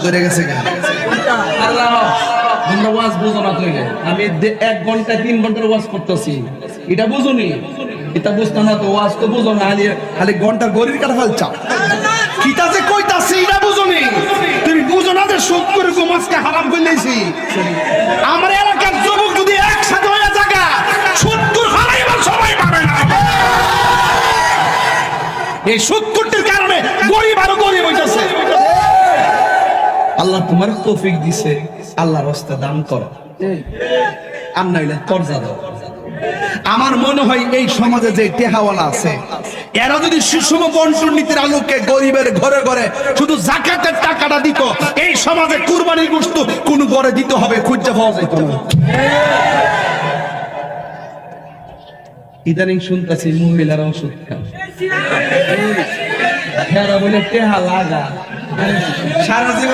ধরে গেছে আল্লাহ তোমরা ওয়াজ বুঝো না তুই আমি 1 ঘন্টা 3 ঘন্টার ওয়াজ করতেছি এটা বুঝুনি এটা বুঝতা না তো ওয়াজ তো বুঝো না খালি ঘন্টার গড়ির কাটা ফেলছা কিতা যে কইতাছি এটা বুঝুনি তুমি বুঝো না যে সুদ করে গোমাসকে হারাম কইলেছি আমার এলাকার যুবক যদি একসাথে হয়ে জায়গা সুদ করে হারাইবার সবাই পাবে না এই সুদ কুটির কারণে গরিব আরো গরিব হইতাছে আল্লাহ তোমার তৌফিক দিছে আল্লাহর রাস্তায় দান করো আর নাইলে কর্জা দাও আমার মনে হয় এই সমাজে যে টেহাওয়ালা আছে এরা যদি সুষম বন্টন নীতির আলোকে গরিবের ঘরে ঘরে শুধু যাকাতের টাকাটা দিত এই সমাজে কুরবানির গোশত কোন ঘরে দিতে হবে খুঁজে পাওয়া যেত না ইদানিং শুনতেছি মহিলারাও সুদ খায় বলে টেহা লাগা সারা জীবন